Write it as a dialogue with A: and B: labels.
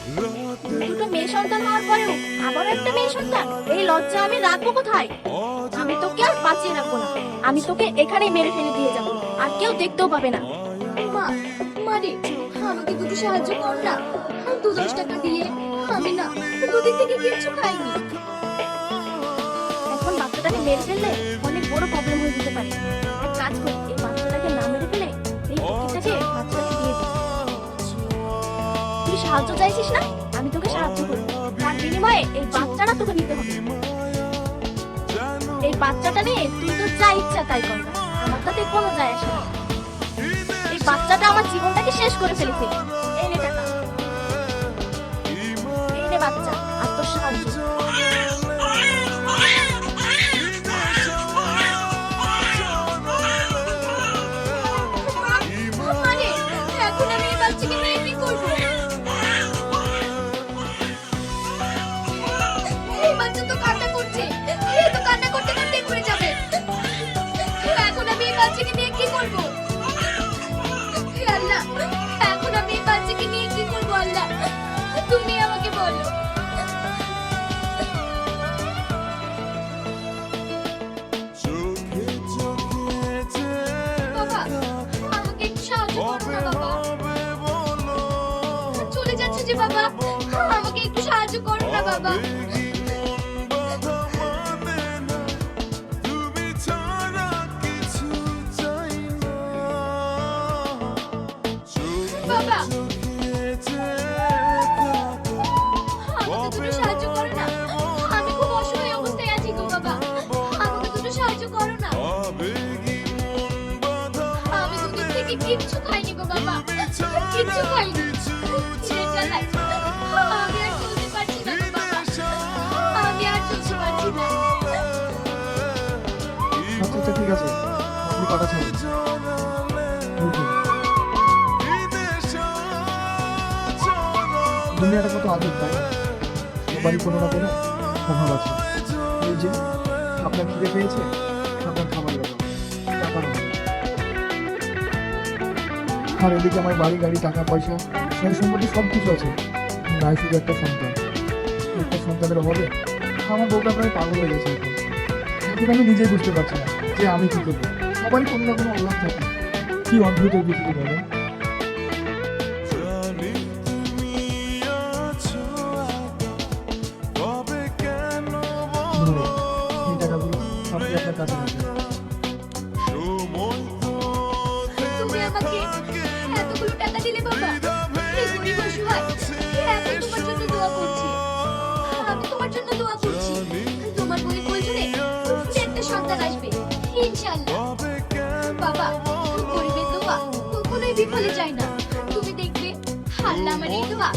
A: দুটো মেয়ে সন্তান হওয়ার পরেও আবারও একটা মেয়ে সন্তান, এই লজ্জা আমি রাখবো কোথায়? আমি তোকে আর বাঁচিয়ে রাখবো না, আমি তোকে এখানেই মেরে ফেলে দিয়ে যাবো, আর কেউ দেখতেও পাবে না।
B: মা, মারে, আমাকে দুটো সাহায্য কর না। 2-10 টাকা দিয়ে আমি না দুদিন থেকে কিচ্ছু খাইনি।
A: এখন বাচ্চাটাকে মেরে ফেললে অনেক বড় প্রবলেম হয়ে যেতে পারে। এক কাজ করি, এই বাচ্চাটাকে না মেরে ফেলে এই ফকিরটাকে বাচ্চাটাকে দিয়ে দিই। তুই সাহায্য চাইছিস না, আমি তোকে সাহায্য করবো, তার বিনিময়ে এই বাচ্চাটা তোকে নিতে হবে। এই বাচ্চাটা নিয়ে তুই তো যা ইচ্ছা তাই কর, আমার তাতে কোনো যায় আসে না। এই বাচ্চাটা আমার জীবনটাকে শেষ করে ফেলেছে। এই নে টাকা, এই নে বাচ্চা, আর তোর সাহায্য।
B: মারে, এখন আমি এই বাচ্চাকে নিয়ে কি করব? এই বাচ্চা তো কান্না করছে, এ তো কান্না করতে করতে মরে যাবে। এখন আমি এই বাচ্চাকে নিয়ে কি করব? হে আল্লাহ, এখন আমি এই বাচ্চাকে নিয়ে কি করব? আল্লাহ, তুমি আমাকে বলো। বাবা, আমাকে একটু সাহায্য করো না বাবা। চলে যাচ্ছে যে বাবা, আমাকে একটু সাহায্য করো না বাবা। বাবা, আমাকে দুটো সাহায্য করো না, আমি খুব অসহায় অবস্থায় আছি গো বাবা, আমাকে দুটো সাহায্য করো না। আমি দুদিন থেকে কিচ্ছু খাইনি গো বাবা, কিচ্ছু খাইনি। খিদে জ্বালায় আমি আর চলতে পারছি না গো বাবা, আমি আর চলতে পারছি না।
C: আচ্ছা ঠিক আছে, আপনি কথা ছাড়ুন। দুনিয়াটা কত আজব, তাই না? সবারই কোনো না কোনো অভাব আছে। এই যে আপনার খিদে পেয়েছে, আপনার খাবার অভাব, টাকার অভাব। আর এদিকে আমার বাড়ি গাড়ি টাকা পয়সা সয় সম্পত্তি সব কিছু আছে, নাই শুধু একটা সন্তান। একটা সন্তানের অভাবে আমার বউটা প্রায় পাগল হয়ে গেছে। এখন আমি নিজেই বুঝতে পারছি না যে আমি কি করবো। সবারই কোনো না কোনো অভাব থাকে, কি অদ্ভুত এই পৃথিবী বলেন। ধরে এই টাকাগুলো আপনি আপনার কাছে রাখবেন।
B: তুমি আমাকে এতগুলো টাকা দিলে বাবা, এই গরিব অসহায় এখন তোমার জন্য দোয়া করছি, আমি তোমার জন্য দোয়া করছি। তোমার বই কোল জুড়ে ফুটফুটে একটা সন্তান আসবে ইনশাআল্লাহ। বাবা, গরিবের দোয়া কখনোই বিফলে যায় না, তুমি দেখবে আল্লাহ আমার এই দোয়া